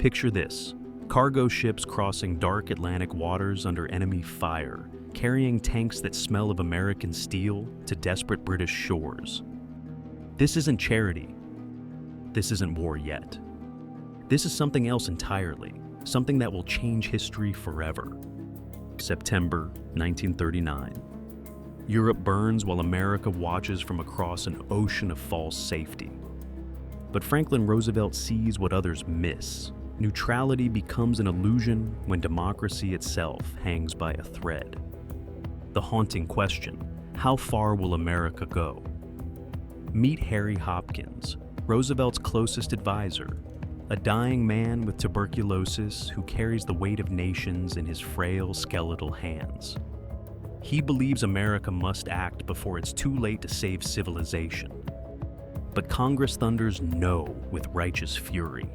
Picture this: cargo ships crossing dark Atlantic waters under enemy fire, carrying tanks that smell of American steel to desperate British shores. This isn't charity. This isn't war yet. This is something else entirely, something that will change history forever. September 1939. Europe burns while America watches from across an ocean of false safety. But Franklin Roosevelt sees what others miss. Neutrality becomes an illusion when democracy itself hangs by a thread. The haunting question: how far will America go? Meet Harry Hopkins, Roosevelt's closest advisor, a dying man with tuberculosis who carries the weight of nations in his frail skeletal hands. He believes America must act before it's too late to save civilization. But Congress thunders no with righteous fury.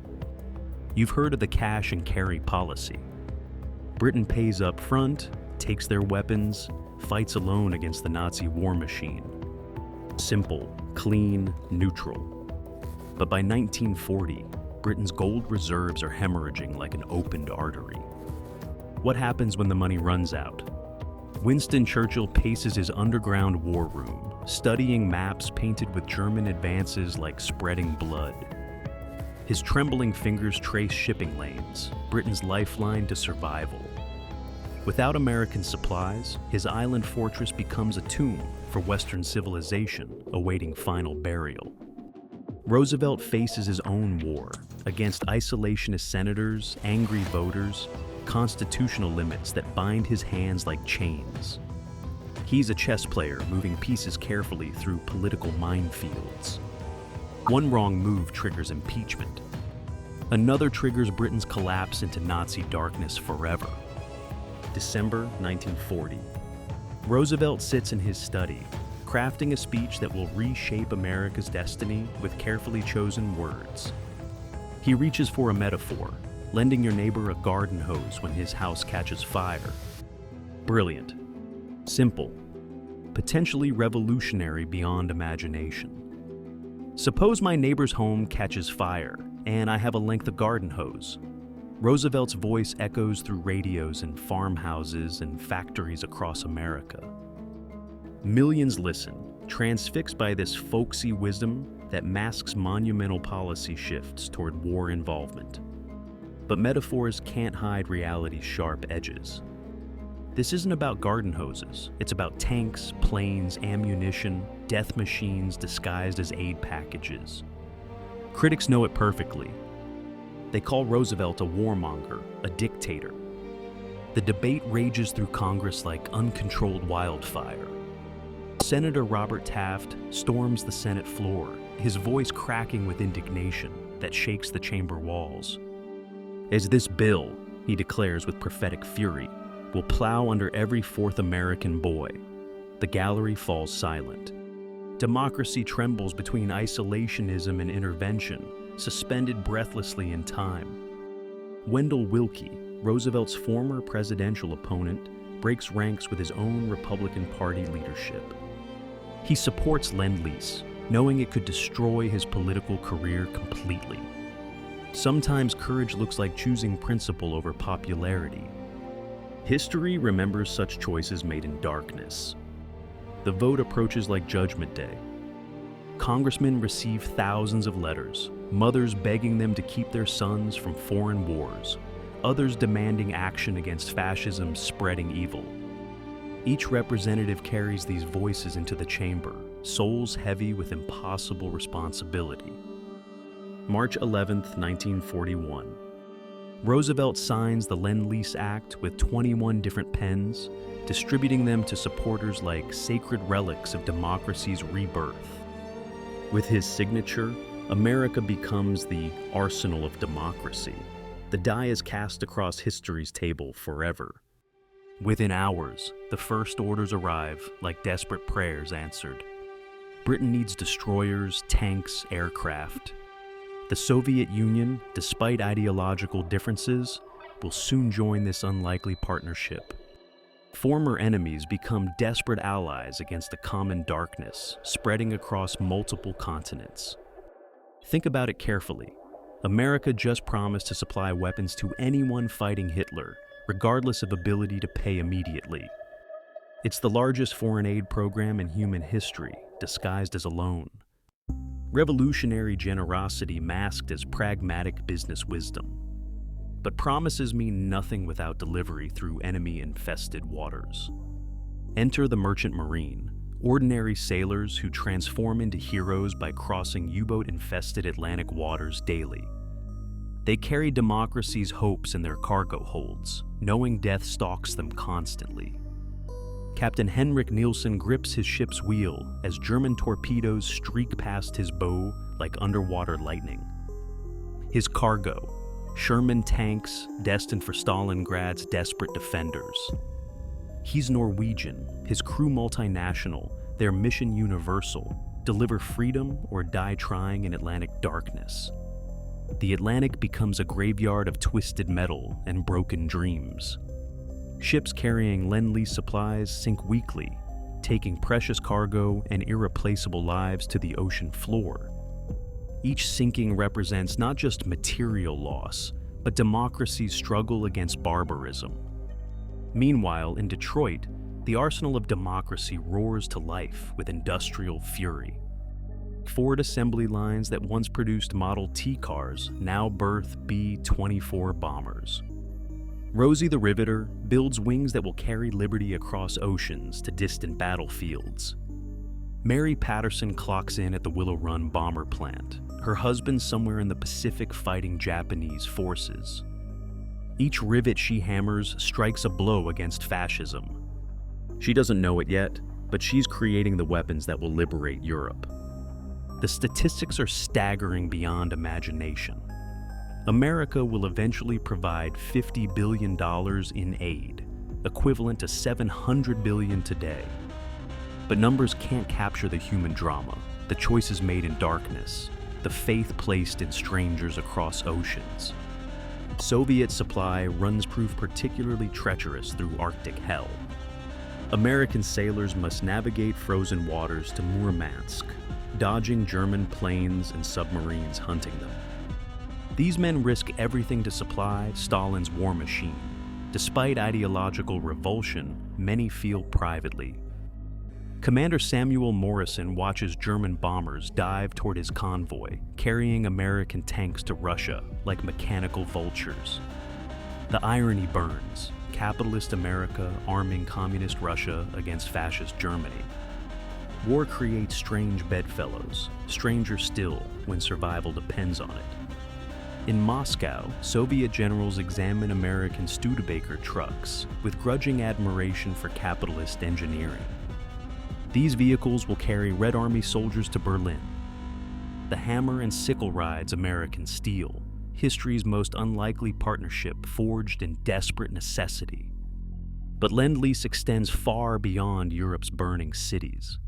You've heard of the cash and carry policy. Britain pays up front, takes their weapons, fights alone against the Nazi war machine. Simple, clean, neutral. But by 1940, Britain's gold reserves are hemorrhaging like an opened artery. What happens when the money runs out? Winston Churchill paces his underground war room, studying maps painted with German advances like spreading blood. His trembling fingers trace shipping lanes, Britain's lifeline to survival. Without American supplies, his island fortress becomes a tomb for Western civilization awaiting final burial. Roosevelt faces his own war against isolationist senators, angry voters, constitutional limits that bind his hands like chains. He's a chess player moving pieces carefully through political minefields. One wrong move triggers impeachment. Another triggers Britain's collapse into Nazi darkness forever. December 1940. Roosevelt sits in his study, crafting a speech that will reshape America's destiny with carefully chosen words. He reaches for a metaphor, lending your neighbor a garden hose when his house catches fire. Brilliant. Simple. Potentially revolutionary beyond imagination. Suppose my neighbor's home catches fire, and I have a length of garden hose. Roosevelt's voice echoes through radios in farmhouses and factories across America. Millions listen, transfixed by this folksy wisdom that masks monumental policy shifts toward war involvement. But metaphors can't hide reality's sharp edges. This isn't about garden hoses. It's about tanks, planes, ammunition, death machines disguised as aid packages. Critics know it perfectly. They call Roosevelt a warmonger, a dictator. The debate rages through Congress like uncontrolled wildfire. Senator Robert Taft storms the Senate floor, his voice cracking with indignation that shakes the chamber walls. As this bill, he declares with prophetic fury, will plow under every fourth American boy, the gallery falls silent. Democracy trembles between isolationism and intervention, suspended breathlessly in time. Wendell Willkie, Roosevelt's former presidential opponent, breaks ranks with his own Republican Party leadership. He supports Lend-Lease, knowing it could destroy his political career completely. Sometimes courage looks like choosing principle over popularity. History remembers such choices made in darkness. The vote approaches like Judgment Day. Congressmen receive thousands of letters, mothers begging them to keep their sons from foreign wars, others demanding action against fascism's spreading evil. Each representative carries these voices into the chamber, souls heavy with impossible responsibility. March 11, 1941. Roosevelt signs the Lend-Lease Act with 21 different pens, distributing them to supporters like sacred relics of democracy's rebirth. With his signature, America becomes the arsenal of democracy. The die is cast across history's table forever. Within hours, the first orders arrive like desperate prayers answered. Britain needs destroyers, tanks, aircraft. The Soviet Union, despite ideological differences, will soon join this unlikely partnership. Former enemies become desperate allies against a common darkness, spreading across multiple continents. Think about it carefully. America just promised to supply weapons to anyone fighting Hitler, regardless of ability to pay immediately. It's the largest foreign aid program in human history, disguised as a loan. Revolutionary generosity masked as pragmatic business wisdom. But promises mean nothing without delivery through enemy-infested waters. Enter the merchant marine, ordinary sailors who transform into heroes by crossing U-boat-infested Atlantic waters daily. They carry democracy's hopes in their cargo holds, knowing death stalks them constantly. Captain Henrik Nielsen grips his ship's wheel as German torpedoes streak past his bow like underwater lightning. His cargo, Sherman tanks destined for Stalingrad's desperate defenders. He's Norwegian, his crew multinational, their mission universal: deliver freedom or die trying in Atlantic darkness. The Atlantic becomes a graveyard of twisted metal and broken dreams. Ships carrying Lend-Lease supplies sink weekly, taking precious cargo and irreplaceable lives to the ocean floor. Each sinking represents not just material loss, but democracy's struggle against barbarism. Meanwhile, in Detroit, the arsenal of democracy roars to life with industrial fury. Ford assembly lines that once produced Model T cars now birth B-24 bombers. Rosie the Riveter builds wings that will carry liberty across oceans to distant battlefields. Mary Patterson clocks in at the Willow Run bomber plant, her husband somewhere in the Pacific fighting Japanese forces. Each rivet she hammers strikes a blow against fascism. She doesn't know it yet, but she's creating the weapons that will liberate Europe. The statistics are staggering beyond imagination. America will eventually provide $50 billion in aid, equivalent to $700 billion today. But numbers can't capture the human drama, the choices made in darkness, the faith placed in strangers across oceans. Soviet supply runs prove particularly treacherous through Arctic hell. American sailors must navigate frozen waters to Murmansk, dodging German planes and submarines hunting them. These men risk everything to supply Stalin's war machine. Despite ideological revulsion, many feel privately. Commander Samuel Morrison watches German bombers dive toward his convoy, carrying American tanks to Russia like mechanical vultures. The irony burns: capitalist America arming communist Russia against fascist Germany. War creates strange bedfellows, stranger still when survival depends on it. In Moscow, Soviet generals examine American Studebaker trucks with grudging admiration for capitalist engineering. These vehicles will carry Red Army soldiers to Berlin. The hammer and sickle rides American steel, history's most unlikely partnership forged in desperate necessity. But Lend-Lease extends far beyond Europe's burning cities.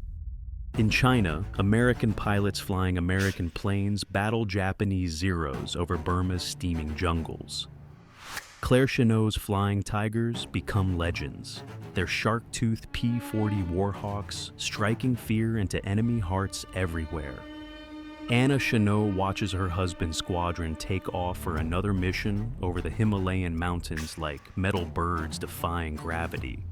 In China, American pilots flying American planes battle Japanese Zeros over Burma's steaming jungles. Claire Chennault's Flying Tigers become legends, their shark-toothed P-40 Warhawks striking fear into enemy hearts everywhere. Anna Chennault watches her husband's squadron take off for another mission over the Himalayan mountains like metal birds defying gravity.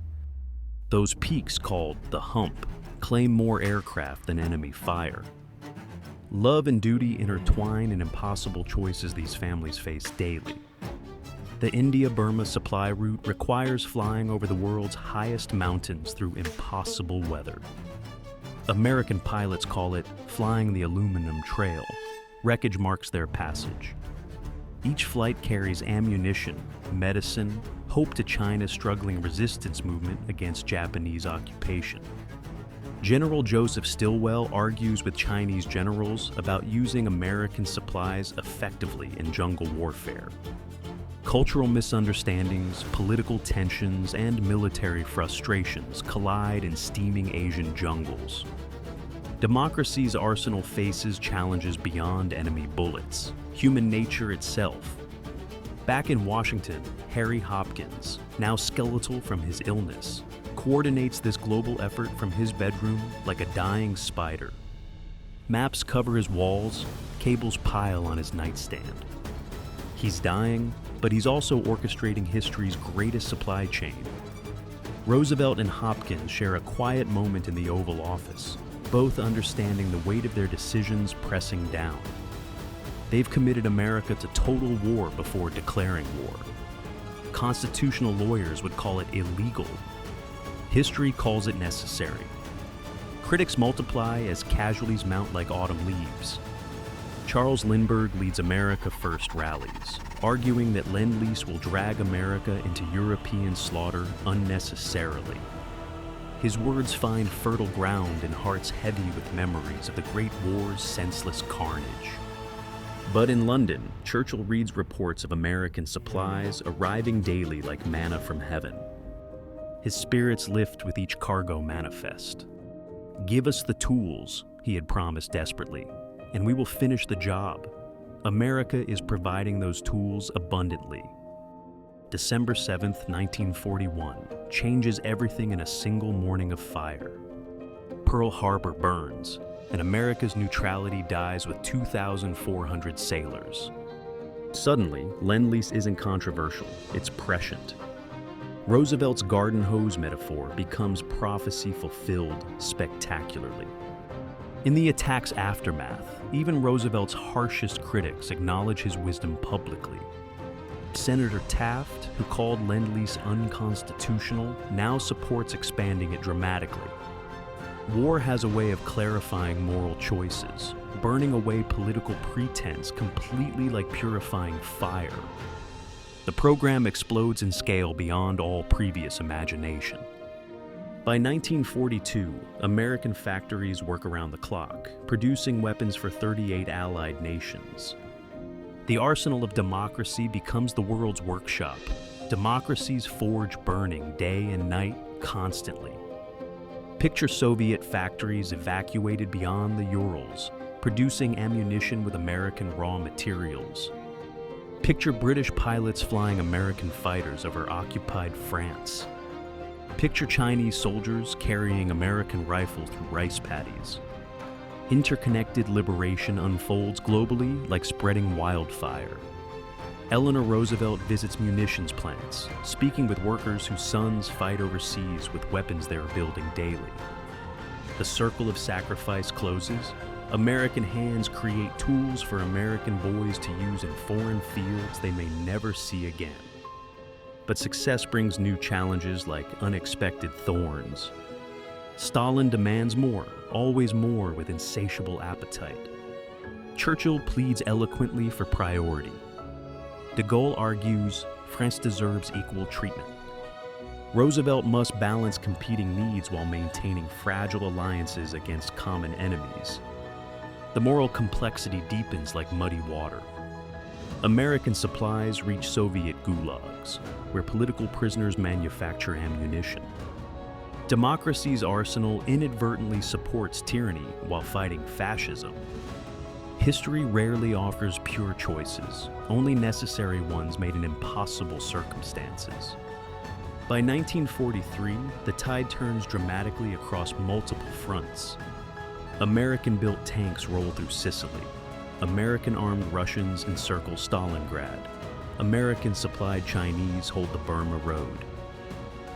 Those peaks, called the Hump, claim more aircraft than enemy fire. Love and duty intertwine in impossible choices these families face daily. The India-Burma supply route requires flying over the world's highest mountains through impossible weather. American pilots call it flying the aluminum trail. Wreckage marks their passage. Each flight carries ammunition, medicine, hope to China's struggling resistance movement against Japanese occupation. General Joseph Stilwell argues with Chinese generals about using American supplies effectively in jungle warfare. Cultural misunderstandings, political tensions, and military frustrations collide in steaming Asian jungles. Democracy's arsenal faces challenges beyond enemy bullets, human nature itself. Back in Washington, Harry Hopkins, now skeletal from his illness, coordinates this global effort from his bedroom like a dying spider. Maps cover his walls, cables pile on his nightstand. He's dying, but he's also orchestrating history's greatest supply chain. Roosevelt and Hopkins share a quiet moment in the Oval Office, both understanding the weight of their decisions pressing down. They've committed America to total war before declaring war. Constitutional lawyers would call it illegal. History calls it necessary. Critics multiply as casualties mount like autumn leaves. Charles Lindbergh leads America First rallies, arguing that Lend-Lease will drag America into European slaughter unnecessarily. His words find fertile ground in hearts heavy with memories of the Great War's senseless carnage. But in London, Churchill reads reports of American supplies arriving daily like manna from heaven. His spirits lift with each cargo manifest. "Give us the tools," he had promised desperately, "and we will finish the job." America is providing those tools abundantly. December 7th, 1941, changes everything in a single morning of fire. Pearl Harbor burns, and America's neutrality dies with 2,400 sailors. Suddenly, Lend-Lease isn't controversial, it's prescient. Roosevelt's garden hose metaphor becomes prophecy fulfilled spectacularly. In the attack's aftermath, even Roosevelt's harshest critics acknowledge his wisdom publicly. Senator Taft, who called Lend-Lease unconstitutional, now supports expanding it dramatically. War has a way of clarifying moral choices, burning away political pretense completely like purifying fire. The program explodes in scale beyond all previous imagination. By 1942, American factories work around the clock, producing weapons for 38 allied nations. The arsenal of democracy becomes the world's workshop. Democracies forge burning day and night constantly. Picture Soviet factories evacuated beyond the Urals, producing ammunition with American raw materials. Picture British pilots flying American fighters over occupied France. Picture Chinese soldiers carrying American rifles through rice paddies. Interconnected liberation unfolds globally like spreading wildfire. Eleanor Roosevelt visits munitions plants, speaking with workers whose sons fight overseas with weapons they are building daily. The circle of sacrifice closes. American hands create tools for American boys to use in foreign fields they may never see again. But success brings new challenges like unexpected thorns. Stalin demands more, always more with insatiable appetite. Churchill pleads eloquently for priority. De Gaulle argues France deserves equal treatment. Roosevelt must balance competing needs while maintaining fragile alliances against common enemies. The moral complexity deepens like muddy water. American supplies reach Soviet gulags, where political prisoners manufacture ammunition. Democracy's arsenal inadvertently supports tyranny while fighting fascism. History rarely offers pure choices, only necessary ones made in impossible circumstances. By 1943, the tide turns dramatically across multiple fronts. American-built tanks roll through Sicily. American-armed Russians encircle Stalingrad. American-supplied Chinese hold the Burma Road.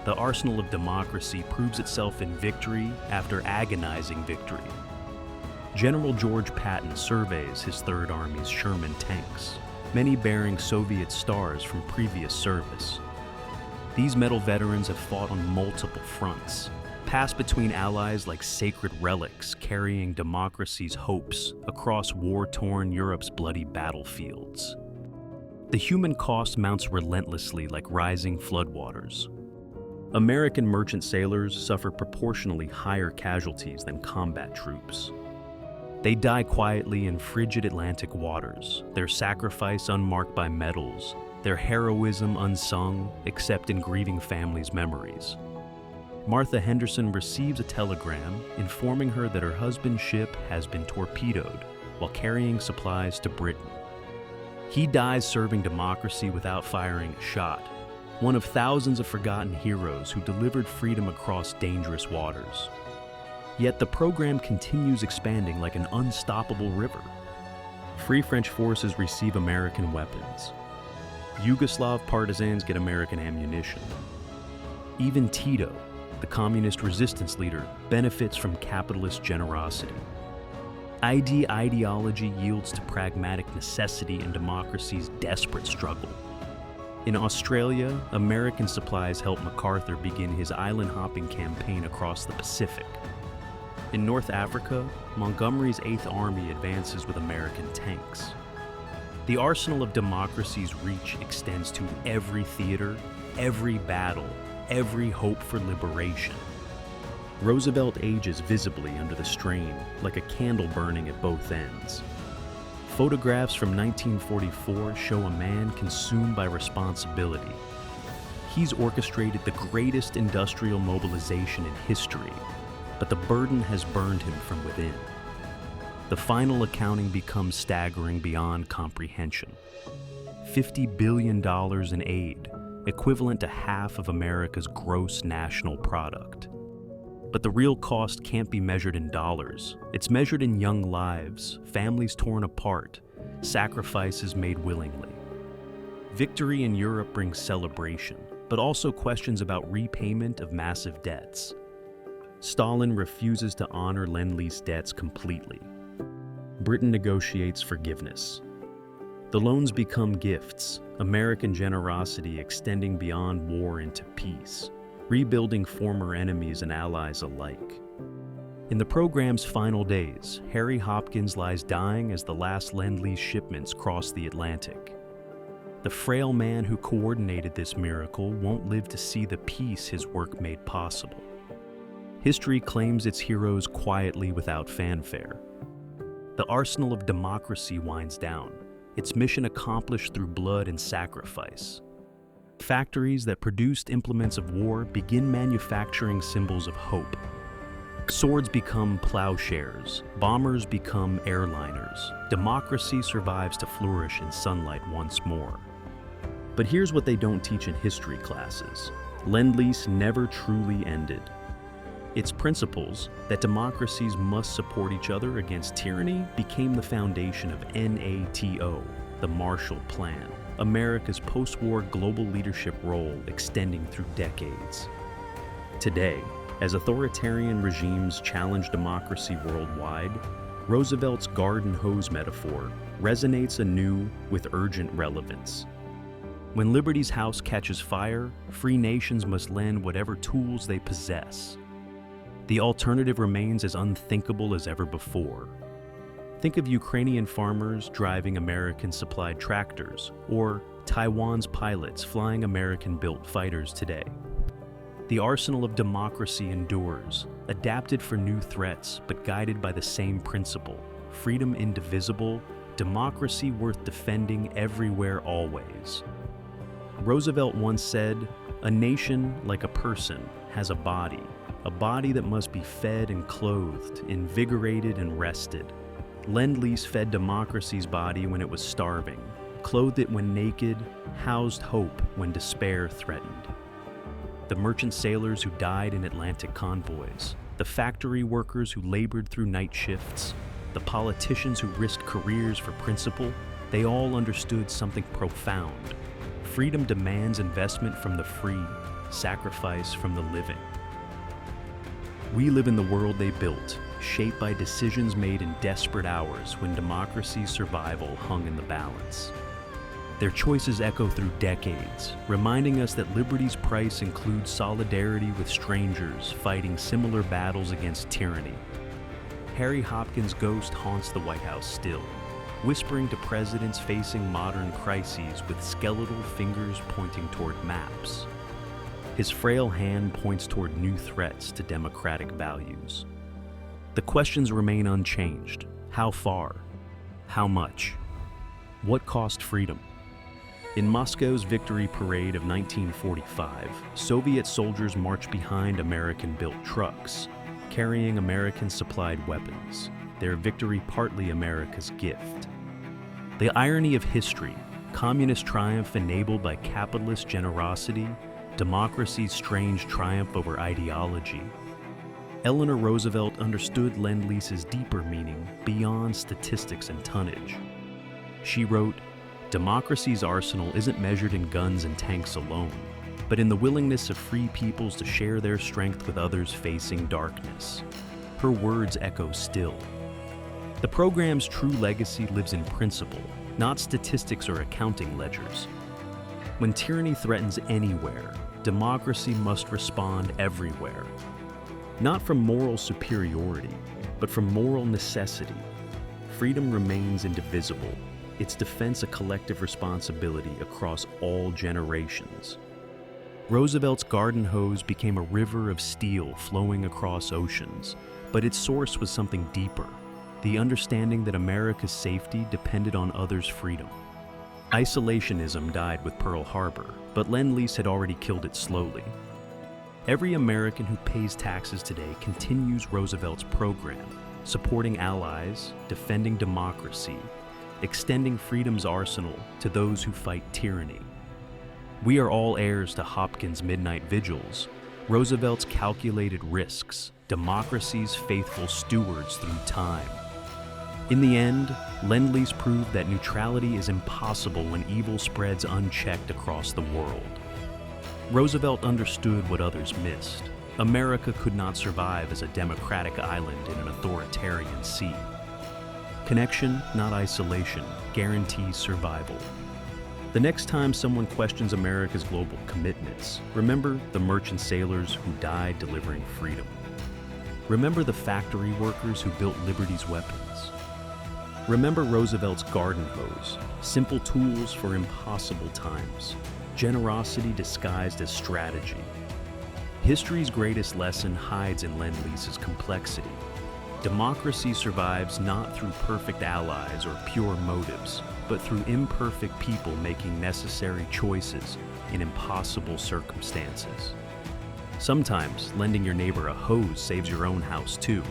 The arsenal of democracy proves itself in victory after agonizing victory. General George Patton surveys his Third Army's Sherman tanks, many bearing Soviet stars from previous service. These medal veterans have fought on multiple fronts, passed between allies like sacred relics carrying democracy's hopes across war-torn Europe's bloody battlefields. The human cost mounts relentlessly like rising floodwaters. American merchant sailors suffer proportionally higher casualties than combat troops. They die quietly in frigid Atlantic waters, their sacrifice unmarked by medals, their heroism unsung except in grieving families' memories. Martha Henderson receives a telegram informing her that her husband's ship has been torpedoed while carrying supplies to Britain. He dies serving democracy without firing a shot, one of thousands of forgotten heroes who delivered freedom across dangerous waters. Yet the program continues expanding like an unstoppable river. Free French forces receive American weapons. Yugoslav partisans get American ammunition. Even Tito, the communist resistance leader, benefits from capitalist generosity. Ideology yields to pragmatic necessity and democracy's desperate struggle. In Australia, American supplies help MacArthur begin his island-hopping campaign across the Pacific. In North Africa, Montgomery's Eighth Army advances with American tanks. The arsenal of democracy's reach extends to every theater, every battle, every hope for liberation. Roosevelt ages visibly under the strain, like a candle burning at both ends. Photographs from 1944 show a man consumed by responsibility. He's orchestrated the greatest industrial mobilization in history, but the burden has burned him from within. The final accounting becomes staggering beyond comprehension. $50 billion in aid, equivalent to half of America's gross national product. But the real cost can't be measured in dollars. It's measured in young lives, families torn apart, sacrifices made willingly. Victory in Europe brings celebration, but also questions about repayment of massive debts. Stalin refuses to honor Lend-Lease debts completely. Britain negotiates forgiveness. The loans become gifts, American generosity extending beyond war into peace, rebuilding former enemies and allies alike. In the program's final days, Harry Hopkins lies dying as the last Lend-Lease shipments cross the Atlantic. The frail man who coordinated this miracle won't live to see the peace his work made possible. History claims its heroes quietly without fanfare. The arsenal of democracy winds down, its mission accomplished through blood and sacrifice. Factories that produced implements of war begin manufacturing symbols of hope. Swords become plowshares, bombers become airliners. Democracy survives to flourish in sunlight once more. But here's what they don't teach in history classes. Lend-Lease never truly ended. Its principles, that democracies must support each other against tyranny, became the foundation of NATO, the Marshall Plan, America's post-war global leadership role extending through decades. Today, as authoritarian regimes challenge democracy worldwide, Roosevelt's garden hose metaphor resonates anew with urgent relevance. When liberty's house catches fire, free nations must lend whatever tools they possess. The alternative remains as unthinkable as ever before. Think of Ukrainian farmers driving American-supplied tractors, or Taiwan's pilots flying American-built fighters today. The arsenal of democracy endures, adapted for new threats, but guided by the same principle: freedom indivisible, democracy worth defending everywhere, always. Roosevelt once said, "A nation, like a person, has a body that must be fed and clothed, invigorated and rested." Lend-Lease fed democracy's body when it was starving, clothed it when naked, housed hope when despair threatened. The merchant sailors who died in Atlantic convoys, the factory workers who labored through night shifts, the politicians who risked careers for principle, they all understood something profound. Freedom demands investment from the free, sacrifice from the living. We live in the world they built, shaped by decisions made in desperate hours when democracy's survival hung in the balance. Their choices echo through decades, reminding us that liberty's price includes solidarity with strangers fighting similar battles against tyranny. Harry Hopkins' ghost haunts the White House still, whispering to presidents facing modern crises with skeletal fingers pointing toward maps. His frail hand points toward new threats to democratic values. The questions remain unchanged. How far? How much? What cost freedom? In Moscow's Victory Parade of 1945, Soviet soldiers marched behind American-built trucks, carrying American-supplied weapons, their victory partly America's gift. The irony of history, communist triumph enabled by capitalist generosity, democracy's strange triumph over ideology. Eleanor Roosevelt understood Lend-Lease's deeper meaning beyond statistics and tonnage. She wrote, "Democracy's arsenal isn't measured in guns and tanks alone, but in the willingness of free peoples to share their strength with others facing darkness." Her words echo still. The program's true legacy lives in principle, not statistics or accounting ledgers. When tyranny threatens anywhere, democracy must respond everywhere. Not from moral superiority, but from moral necessity. Freedom remains indivisible, its defense a collective responsibility across all generations. Roosevelt's garden hose became a river of steel flowing across oceans, but its source was something deeper, the understanding that America's safety depended on others' freedom. Isolationism died with Pearl Harbor, but Lend-Lease had already killed it slowly. Every American who pays taxes today continues Roosevelt's program, supporting allies, defending democracy, extending freedom's arsenal to those who fight tyranny. We are all heirs to Hopkins' midnight vigils, Roosevelt's calculated risks, democracy's faithful stewards through time. In the end, Lend-Lease proved that neutrality is impossible when evil spreads unchecked across the world. Roosevelt understood what others missed. America could not survive as a democratic island in an authoritarian sea. Connection, not isolation, guarantees survival. The next time someone questions America's global commitments, remember the merchant sailors who died delivering freedom. Remember the factory workers who built liberty's weapons. Remember Roosevelt's garden hose, simple tools for impossible times, generosity disguised as strategy. History's greatest lesson hides in Lend-Lease's complexity. Democracy survives not through perfect allies or pure motives, but through imperfect people making necessary choices in impossible circumstances. Sometimes lending your neighbor a hose saves your own house too.